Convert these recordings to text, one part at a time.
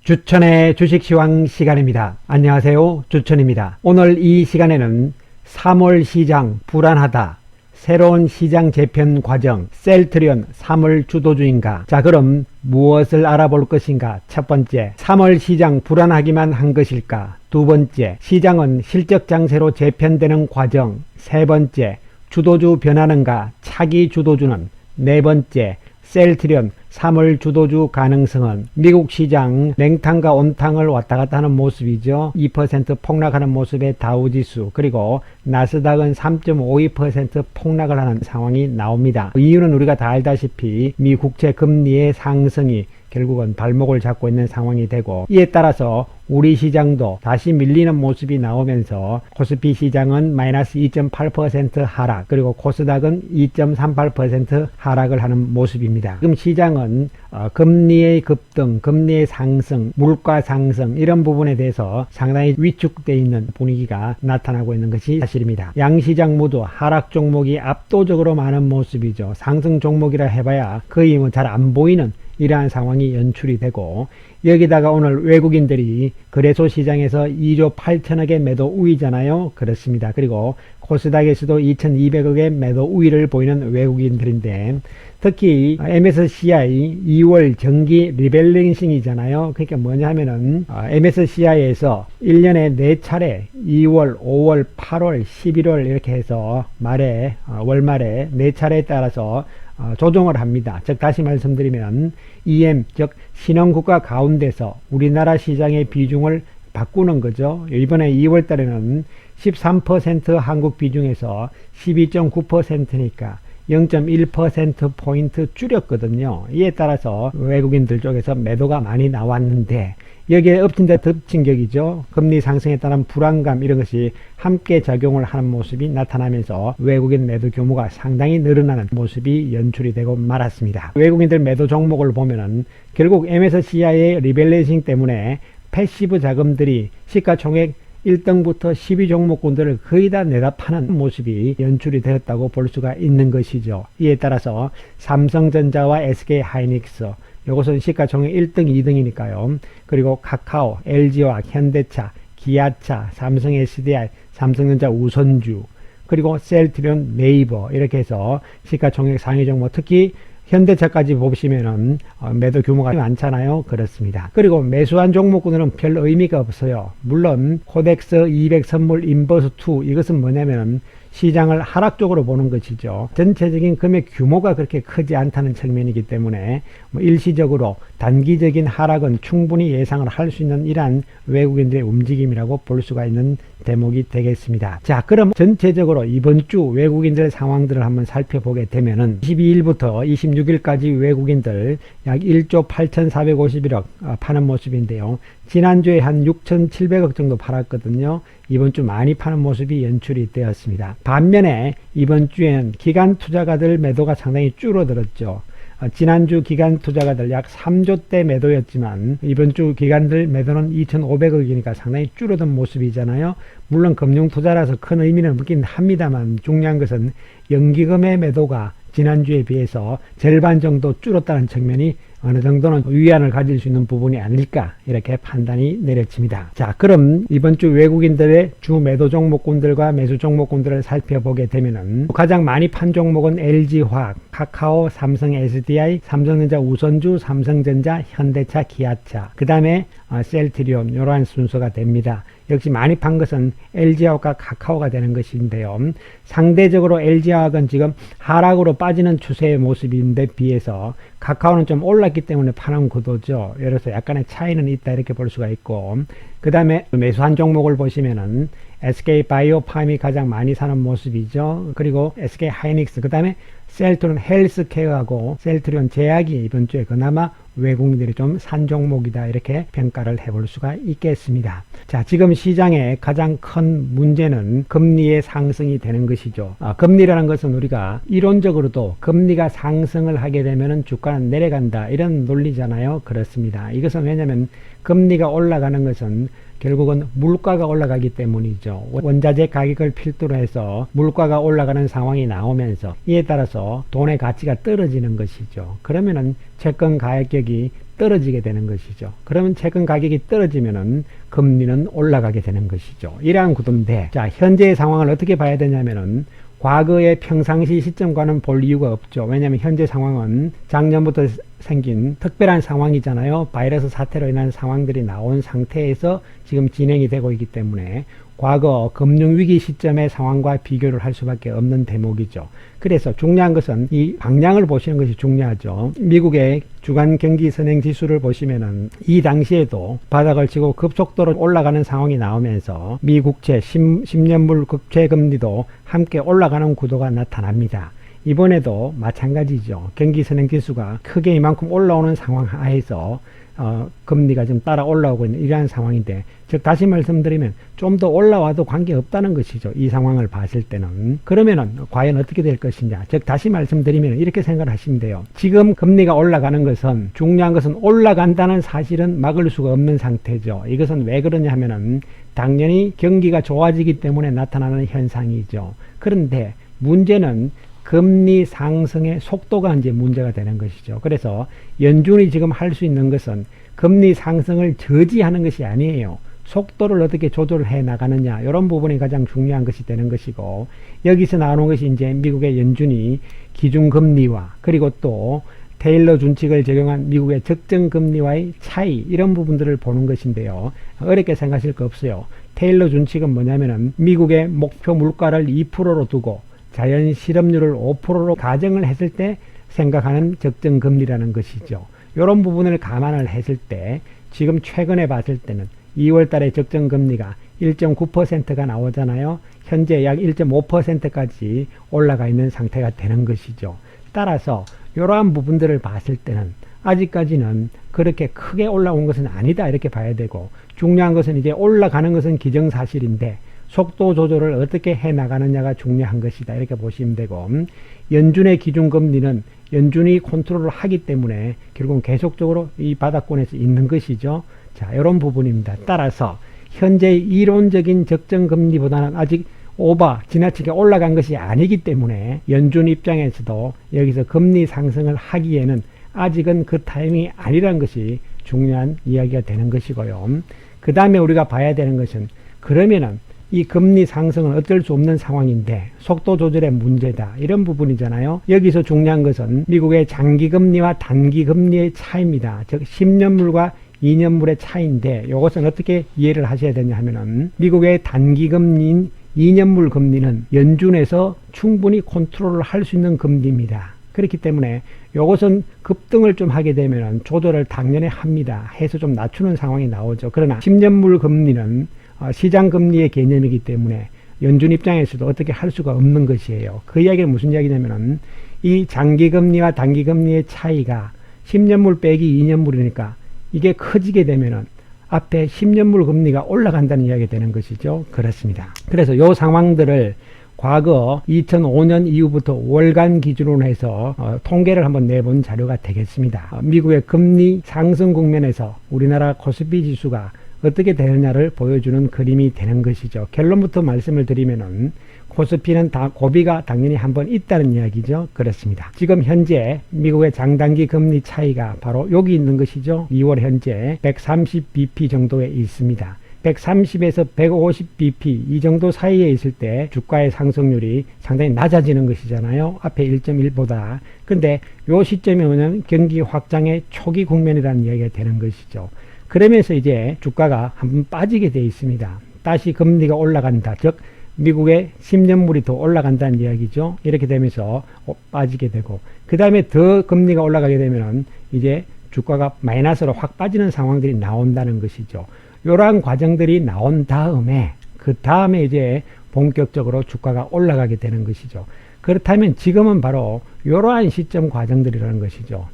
주천의 주식시황 시간입니다. 안녕하세요, 주천입니다. 오늘 이 시간에는 3월 시장 불안하다, 새로운 시장 재편 과정, 셀트리온 3월 주도주인가. 자, 그럼 무엇을 알아볼 것인가? 첫 번째, 3월 시장 불안하기만 한 것일까? 두 번째, 시장은 실적 장세로 재편되는 과정. 세 번째, 주도주 변하는가? 차기 주도주는? 네 번째, 셀트리온 3월 주도주 가능성은? 미국 시장 냉탕과 온탕을 왔다 갔다 하는 모습이죠. 2% 폭락하는 모습의 다우지수, 그리고 나스닥은 3.52% 폭락을 하는 상황이 나옵니다. 이유는 우리가 다 알다시피 미 국채 금리의 상승이 결국은 발목을 잡고 있는 상황이 되고, 이에 따라서 우리 시장도 다시 밀리는 모습이 나오면서 코스피 시장은 마이너스 2.8% 하락, 그리고 코스닥은 2.38% 하락을 하는 모습입니다. 지금 시장은 금리의 급등, 금리의 상승, 물가 상승, 이런 부분에 대해서 상당히 위축되어 있는 분위기가 나타나고 있는 것이 사실입니다. 양시장 모두 하락 종목이 압도적으로 많은 모습이죠. 상승 종목이라 해봐야 거의 잘 안 보이는 이러한 상황이 연출이 되고, 여기다가 오늘 외국인들이 거래소 시장에서 2조 8천억의 매도 우위잖아요. 그렇습니다. 그리고 코스닥에서도 2200억의 매도 우위를 보이는 외국인들인데, 특히 MSCI 2월 정기 리밸런싱이잖아요. 그러니까 뭐냐 하면은 MSCI에서 1년에 4차례 2월, 5월, 8월, 11월 이렇게 해서 월말에 4차례에 따라서 조정을 합니다. 즉 다시 말씀드리면 EM, 즉 신흥국가 가운데서 우리나라 시장의 비중을 바꾸는 거죠. 이번에 2월 달에는 13% 한국 비중에서 12.9%니까 0.1%포인트 줄였거든요. 이에 따라서 외국인들 쪽에서 매도가 많이 나왔는데, 여기에 엎친 데 덮친 격이죠. 금리 상승에 따른 불안감, 이런 것이 함께 작용을 하는 모습이 나타나면서 외국인 매도 규모가 상당히 늘어나는 모습이 연출이 되고 말았습니다. 외국인들 매도 종목을 보면은 결국 MSCI의 리밸런싱 때문에 패시브 자금들이 시가총액 1등부터 12종목군들을 거의 다 내다 파는 모습이 연출이 되었다고 볼 수가 있는 것이죠. 이에 따라서 삼성전자와 SK하이닉스, 이것은 시가총액 1등, 2등이니까요. 그리고 카카오, LG와 현대차, 기아차, 삼성 SDI, 삼성전자 우선주, 그리고 셀트리온, 네이버, 이렇게 해서 시가총액 상위 종목, 특히 현대차까지 보시면은 매도 규모가 많잖아요. 그렇습니다. 그리고 매수한 종목군들은 별 의미가 없어요. 물론 코덱스 200 선물 인버스 2, 이것은 뭐냐면 시장을 하락적으로 보는 것이죠. 전체적인 금액 규모가 그렇게 크지 않다는 측면이기 때문에 일시적으로 단기적인 하락은 충분히 예상을 할 수 있는 이러한 외국인들의 움직임이라고 볼 수가 있는 대목이 되겠습니다. 자, 그럼 전체적으로 이번 주 외국인들 상황들을 한번 살펴보게 되면은 22일부터 26일까지 외국인들 약 1조 8,451억 파는 모습인데요. 지난주에 한 6,700억 정도 팔았거든요. 이번 주 많이 파는 모습이 연출이 되었습니다. 반면에 이번 주에는 기관 투자가들 매도가 상당히 줄어들었죠. 지난주 기관 투자가들 약 3조대 매도였지만 이번 주 기관들 매도는 2,500억이니까 상당히 줄어든 모습이잖아요. 물론 금융투자라서 큰 의미는 없긴 합니다만, 중요한 것은 연기금의 매도가 지난주에 비해서 절반 정도 줄었다는 측면이 어느 정도는 위안을 가질 수 있는 부분이 아닐까, 이렇게 판단이 내려집니다. 자, 그럼 이번 주 외국인들의 주 매도 종목군들과 매수 종목군들을 살펴보게 되면은 가장 많이 판 종목은 LG화학, 카카오, 삼성 SDI, 삼성전자 우선주, 삼성전자, 현대차, 기아차, 그 다음에 셀트리온, 이러한 순서가 됩니다. 역시 많이 판 것은 LG화학과 카카오가 되는 것인데요. 상대적으로 LG화학은 지금 하락으로 빠지는 추세의 모습인데 비해서 카카오는 좀 올랐기 때문에 파는 구도죠. 예를 들어서 약간의 차이는 있다, 이렇게 볼 수가 있고, 그 다음에 매수한 종목을 보시면은 SK바이오팜이 가장 많이 사는 모습이죠. 그리고 SK하이닉스, 그 다음에 셀트리온 헬스케어하고 셀트리온 제약이 이번 주에 그나마 외국인들이 좀 산 종목이다, 이렇게 평가를 해볼 수가 있겠습니다. 자, 지금 시장의 가장 큰 문제는 금리의 상승이 되는 것이죠. 금리라는 것은 우리가 이론적으로도 금리가 상승을 하게 되면 주가는 내려간다, 이런 논리잖아요. 그렇습니다. 이것은 왜냐하면 금리가 올라가는 것은 결국은 물가가 올라가기 때문이죠. 원자재 가격을 필두로 해서 물가가 올라가는 상황이 나오면서 이에 따라서 돈의 가치가 떨어지는 것이죠. 그러면은 채권 가격이 떨어지게 되는 것이죠. 그러면 채권 가격이 떨어지면은 금리는 올라가게 되는 것이죠. 이러한 구도인데, 자, 현재의 상황을 어떻게 봐야 되냐면은 과거의 평상시 시점과는 볼 이유가 없죠. 왜냐하면 현재 상황은 작년부터 생긴 특별한 상황이잖아요. 바이러스 사태로 인한 상황들이 나온 상태에서 지금 진행이 되고 있기 때문에 과거 금융위기 시점의 상황과 비교를 할 수밖에 없는 대목이죠. 그래서 중요한 것은 이 방향을 보시는 것이 중요하죠. 미국의 주간 경기 선행 지수를 보시면은 이 당시에도 바닥을 치고 급속도로 올라가는 상황이 나오면서 미 국채 10년물 국채 금리도 함께 올라가는 구도가 나타납니다. 이번에도 마찬가지죠. 경기 선행 지수가 크게 이만큼 올라오는 상황 하에서 금리가 좀 따라 올라오고 있는 이러한 상황인데, 즉 다시 말씀드리면 좀 더 올라와도 관계없다는 것이죠. 이 상황을 봤을 때는. 그러면은 과연 어떻게 될 것이냐. 즉 다시 말씀드리면 이렇게 생각을 하시면 돼요. 지금 금리가 올라가는 것은, 중요한 것은 올라간다는 사실은 막을 수가 없는 상태죠. 이것은 왜 그러냐 하면은 당연히 경기가 좋아지기 때문에 나타나는 현상이죠. 그런데 문제는 금리 상승의 속도가 이제 문제가 되는 것이죠. 그래서 연준이 지금 할 수 있는 것은 금리 상승을 저지하는 것이 아니에요. 속도를 어떻게 조절을 해 나가느냐, 이런 부분이 가장 중요한 것이 되는 것이고, 여기서 나오는 것이 이제 미국의 연준이 기준금리와 그리고 또 테일러 준칙을 적용한 미국의 적정금리와의 차이, 이런 부분들을 보는 것인데요. 어렵게 생각하실 거 없어요. 테일러 준칙은 뭐냐면은 미국의 목표 물가를 2%로 두고 자연 실업률을 5%로 가정을 했을 때 생각하는 적정금리라는 것이죠. 이런 부분을 감안을 했을 때 지금 최근에 봤을 때는 2월 달에 적정금리가 1.9%가 나오잖아요. 현재 약 1.5%까지 올라가 있는 상태가 되는 것이죠. 따라서 이러한 부분들을 봤을 때는 아직까지는 그렇게 크게 올라온 것은 아니다, 이렇게 봐야 되고, 중요한 것은 이제 올라가는 것은 기정사실인데 속도 조절을 어떻게 해 나가느냐가 중요한 것이다, 이렇게 보시면 되고, 연준의 기준금리는 연준이 컨트롤을 하기 때문에 결국은 계속적으로 이 바닥권에서 있는 것이죠. 자, 이런 부분입니다. 따라서 현재 이론적인 적정금리보다는 아직 지나치게 올라간 것이 아니기 때문에 연준 입장에서도 여기서 금리 상승을 하기에는 아직은 그 타이밍이 아니라는 것이 중요한 이야기가 되는 것이고요. 그 다음에 우리가 봐야 되는 것은, 그러면은 이 금리 상승은 어쩔 수 없는 상황인데 속도 조절의 문제다, 이런 부분이잖아요. 여기서 중요한 것은 미국의 장기금리와 단기금리의 차이입니다. 즉 10년물과 2년물의 차이인데, 이것은 어떻게 이해를 하셔야 되냐 하면은 미국의 단기금리인 2년물 금리는 연준에서 충분히 컨트롤을 할 수 있는 금리입니다. 그렇기 때문에 이것은 급등을 좀 하게 되면 조절을 당연히 합니다. 해서 좀 낮추는 상황이 나오죠. 그러나 10년물 금리는 시장 금리의 개념이기 때문에 연준 입장에서도 어떻게 할 수가 없는 것이에요. 그 이야기는 무슨 이야기냐면은 이 장기 금리와 단기 금리의 차이가 10년물 빼기 2년물이니까 이게 커지게 되면은 앞에 10년물 금리가 올라간다는 이야기가 되는 것이죠. 그렇습니다. 그래서 이 상황들을 과거 2005년 이후부터 월간 기준으로 해서 통계를 한번 내본 자료가 되겠습니다. 미국의 금리 상승 국면에서 우리나라 코스피 지수가 어떻게 되느냐를 보여주는 그림이 되는 것이죠. 결론부터 말씀을 드리면은 코스피는 고비가 당연히 한번 있다는 이야기죠. 그렇습니다. 지금 현재 미국의 장단기 금리 차이가 바로 여기 있는 것이죠. 2월 현재 130bp 정도에 있습니다. 130에서 150bp 이 정도 사이에 있을 때 주가의 상승률이 상당히 낮아지는 것이잖아요. 앞에 1.1보다. 근데 요 시점이 오면 경기 확장의 초기 국면이라는 이야기가 되는 것이죠. 그러면서 이제 주가가 한번 빠지게 되어 있습니다. 다시 금리가 올라간다. 즉 미국의 10년물이 더 올라간다는 이야기죠. 이렇게 되면서 빠지게 되고, 그 다음에 더 금리가 올라가게 되면 이제 주가가 마이너스로 확 빠지는 상황들이 나온다는 것이죠. 이러한 과정들이 나온 다음에 그 다음에 이제 본격적으로 주가가 올라가게 되는 것이죠. 그렇다면 지금은 바로 이러한 시점 과정들이라는 것이죠.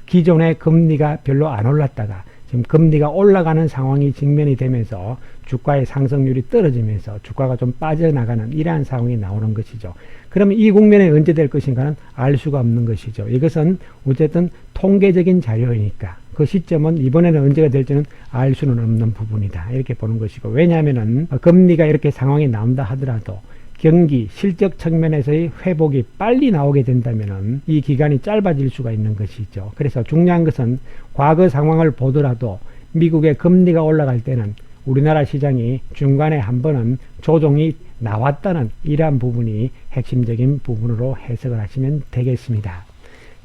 기존의 금리가 별로 안 올랐다가 지금 금리가 올라가는 상황이 직면이 되면서 주가의 상승률이 떨어지면서 주가가 좀 빠져나가는 이러한 상황이 나오는 것이죠. 그러면 이 국면에 언제 될 것인가는 알 수가 없는 것이죠. 이것은 어쨌든 통계적인 자료이니까 그 시점은 이번에는 언제가 될지는 알 수는 없는 부분이다, 이렇게 보는 것이고, 왜냐하면은 금리가 이렇게 상황이 나온다 하더라도 경기, 실적 측면에서의 회복이 빨리 나오게 된다면 이 기간이 짧아질 수가 있는 것이죠. 그래서 중요한 것은 과거 상황을 보더라도 미국의 금리가 올라갈 때는 우리나라 시장이 중간에 한 번은 조정이 나왔다는 이러한 부분이 핵심적인 부분으로 해석을 하시면 되겠습니다.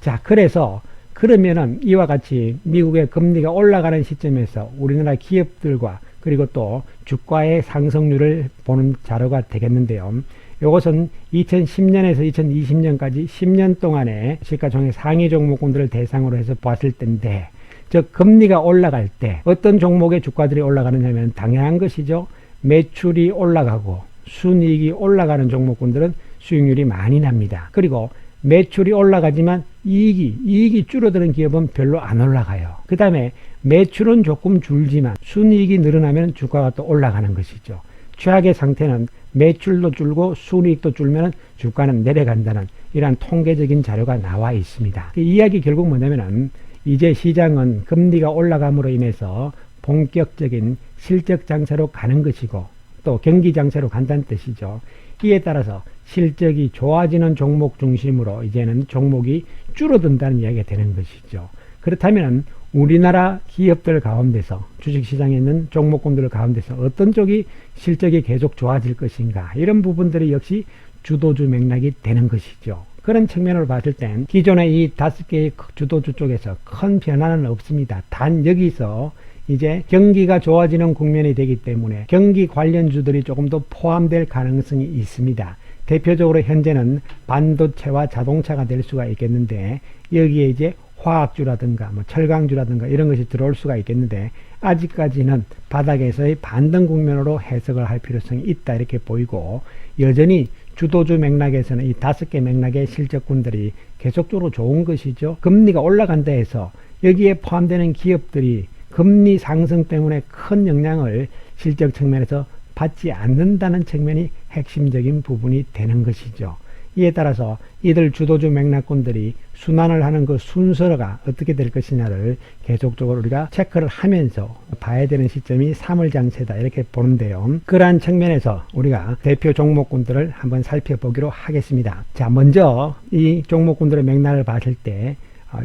자, 그래서 그러면은 이와 같이 미국의 금리가 올라가는 시점에서 우리나라 기업들과 그리고 또 주가의 상승률을 보는 자료가 되겠는데요. 이것은 2010년에서 2020년까지 10년 동안의 시가총액 상위 종목군들을 대상으로 해서 봤을 때인데, 즉 금리가 올라갈 때 어떤 종목의 주가들이 올라가느냐면 당연한 것이죠. 매출이 올라가고 순이익이 올라가는 종목군들은 수익률이 많이 납니다. 그리고 매출이 올라가지만 이익이 줄어드는 기업은 별로 안 올라가요. 그 다음에 매출은 조금 줄지만 순이익이 늘어나면 주가가 또 올라가는 것이죠. 최악의 상태는 매출도 줄고 순이익도 줄면 주가는 내려간다는 이러한 통계적인 자료가 나와 있습니다. 이 이야기 결국 뭐냐면은 이제 시장은 금리가 올라감으로 인해서 본격적인 실적 장세로 가는 것이고 또 경기 장세로 간다는 뜻이죠. 이에 따라서 실적이 좋아지는 종목 중심으로 이제는 종목이 줄어든다는 이야기가 되는 것이죠. 그렇다면 우리나라 기업들 가운데서 주식시장에 있는 종목군들 가운데서 어떤 쪽이 실적이 계속 좋아질 것인가, 이런 부분들이 역시 주도주 맥락이 되는 것이죠. 그런 측면으로 봤을 땐 기존의 이 5개의 주도주 쪽에서 큰 변화는 없습니다. 단 여기서 이제 경기가 좋아지는 국면이 되기 때문에 경기 관련주들이 조금 더 포함될 가능성이 있습니다. 대표적으로 현재는 반도체와 자동차가 될 수가 있겠는데, 여기에 이제 화학주라든가 철강주라든가 이런 것이 들어올 수가 있겠는데, 아직까지는 바닥에서의 반등 국면으로 해석을 할 필요성이 있다 이렇게 보이고, 여전히 주도주 맥락에서는 이 5개 맥락의 실적군들이 계속적으로 좋은 것이죠. 금리가 올라간다 해서 여기에 포함되는 기업들이 금리 상승 때문에 큰 영향을 실적 측면에서 받지 않는다는 측면이 핵심적인 부분이 되는 것이죠. 이에 따라서 이들 주도주 맥락군들이 순환을 하는 그 순서가 어떻게 될 것이냐를 계속적으로 우리가 체크를 하면서 봐야 되는 시점이 3월 장세다 이렇게 보는데요. 그러한 측면에서 우리가 대표 종목군들을 한번 살펴보기로 하겠습니다. 자, 먼저 이 종목군들의 맥락을 봤을 때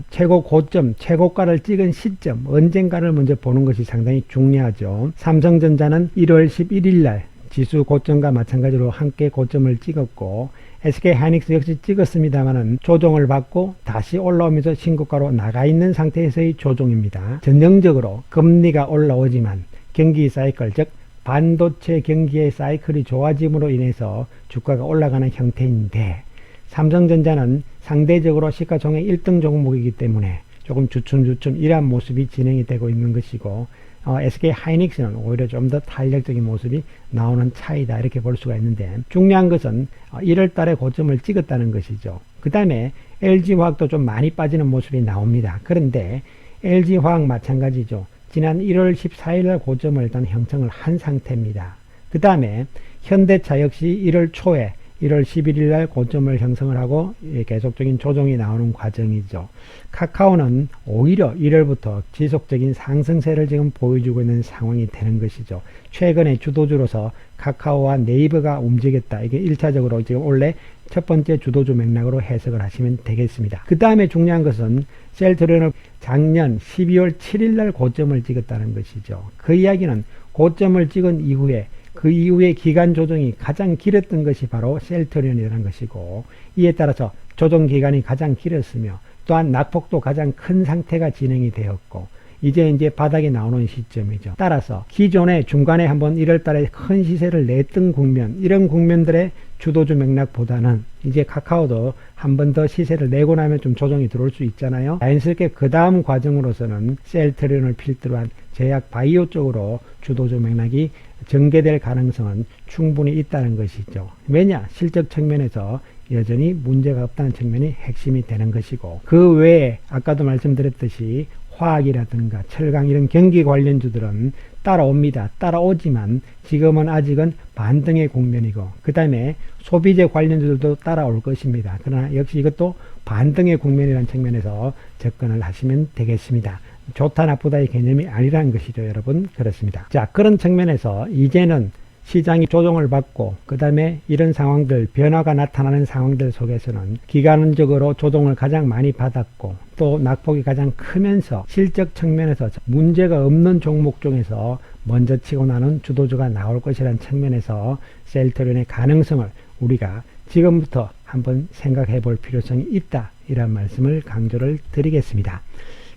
최고 고점, 최고가를 찍은 시점, 언젠가를 먼저 보는 것이 상당히 중요하죠. 삼성전자는 1월 11일 날 지수 고점과 마찬가지로 함께 고점을 찍었고, SK하이닉스 역시 찍었습니다만은 조정을 받고 다시 올라오면서 신고가로 나가 있는 상태에서의 조정입니다. 전형적으로 금리가 올라오지만 경기 사이클, 즉 반도체 경기의 사이클이 좋아짐으로 인해서 주가가 올라가는 형태인데, 삼성전자는 상대적으로 시가총액 1등 종목이기 때문에 조금 주춤주춤 이러한 모습이 진행이 되고 있는 것이고, SK하이닉스는 오히려 좀 더 탄력적인 모습이 나오는 차이다 이렇게 볼 수가 있는데, 중요한 것은 1월 달에 고점을 찍었다는 것이죠. 그 다음에 LG화학도 좀 많이 빠지는 모습이 나옵니다. 그런데 LG화학 마찬가지죠. 지난 1월 14일 날 고점을 일단 형성을 한 상태입니다. 그 다음에 현대차 역시 1월 초에 1월 11일 날 고점을 형성을 하고 계속적인 조정이 나오는 과정이죠. 카카오는 오히려 1월부터 지속적인 상승세를 지금 보여주고 있는 상황이 되는 것이죠. 최근에 주도주로서 카카오와 네이버가 움직였다. 이게 1차적으로 지금 원래 첫 번째 주도주 맥락으로 해석을 하시면 되겠습니다. 그 다음에 중요한 것은 셀트리온은 작년 12월 7일 날 고점을 찍었다는 것이죠. 그 이야기는 고점을 찍은 이후에 그 이후에 기간 조정이 가장 길었던 것이 바로 셀트리온이라는 것이고, 이에 따라서 조정 기간이 가장 길었으며 또한 낙폭도 가장 큰 상태가 진행이 되었고, 이제 바닥에 나오는 시점이죠. 따라서 기존에 중간에 한번 1월 달에 큰 시세를 냈던 국면, 이런 국면들의 주도주 맥락보다는 이제 카카오도 한 번 더 시세를 내고 나면 좀 조정이 들어올 수 있잖아요. 자연스럽게 그 다음 과정으로서는 셀트리온을 필두로 한 제약 바이오 쪽으로 주도주 맥락이 전개될 가능성은 충분히 있다는 것이죠. 왜냐? 실적 측면에서 여전히 문제가 없다는 측면이 핵심이 되는 것이고, 그 외에 아까도 말씀드렸듯이 화학이라든가 철강 이런 경기 관련주들은 따라옵니다. 따라오지만 지금은 아직은 반등의 국면이고, 그 다음에 소비재 관련주들도 따라올 것입니다. 그러나 역시 이것도 반등의 국면이라는 측면에서 접근을 하시면 되겠습니다. 좋다 나쁘다의 개념이 아니라는 것이죠, 여러분. 그렇습니다. 자, 그런 측면에서 이제는 시장이 조정을 받고 그 다음에 이런 상황들, 변화가 나타나는 상황들 속에서는 기간적으로 조정을 가장 많이 받았고 또 낙폭이 가장 크면서 실적 측면에서 문제가 없는 종목 중에서 먼저 치고 나는 주도주가 나올 것이라는 측면에서 셀트리온의 가능성을 우리가 지금부터 한번 생각해 볼 필요성이 있다, 이런 말씀을 강조를 드리겠습니다.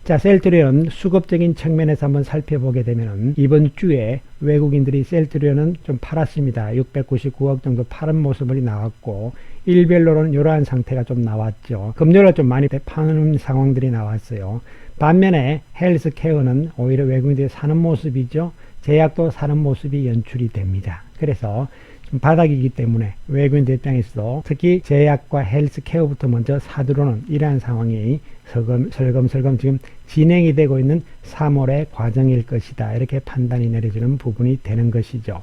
자, 셀트리온 수급적인 측면에서 한번 살펴보게 되면 이번 주에 외국인들이 셀트리온은 좀 팔았습니다. 699억 정도 팔은 모습이 나왔고 일별로는 이러한 상태가 좀 나왔죠. 금요일에 좀 많이 파는 상황들이 나왔어요. 반면에 헬스케어는 오히려 외국인들이 사는 모습이죠. 제약도 사는 모습이 연출이 됩니다. 그래서 좀 바닥이기 때문에 외국인들 입장에서도 특히 제약과 헬스케어부터 먼저 사들어오는 이러한 상황이 설금설금 지금 진행이 되고 있는 3월의 과정일 것이다, 이렇게 판단이 내려지는 부분이 되는 것이죠.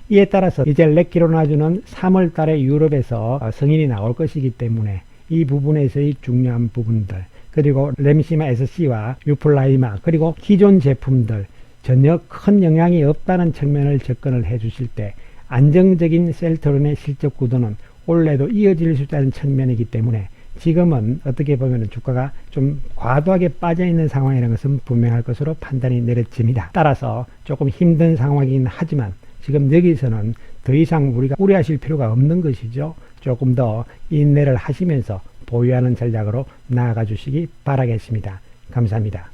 이에 따라서 이제 레키로나주는 3월 달에 유럽에서 승인이 나올 것이기 때문에 이 부분에서의 중요한 부분들, 그리고 렘시마 SC와 유플라이마, 그리고 기존 제품들 전혀 큰 영향이 없다는 측면을 접근을 해 주실 때 안정적인 셀트리온의 실적 구도는 올해도 이어질 수 있다는 측면이기 때문에 지금은 어떻게 보면 주가가 좀 과도하게 빠져 있는 상황이라는 것은 분명할 것으로 판단이 내려집니다. 따라서 조금 힘든 상황이긴 하지만 지금 여기서는 더 이상 우리가 우려하실 필요가 없는 것이죠. 조금 더 인내를 하시면서 보유하는 전략으로 나아가 주시기 바라겠습니다. 감사합니다.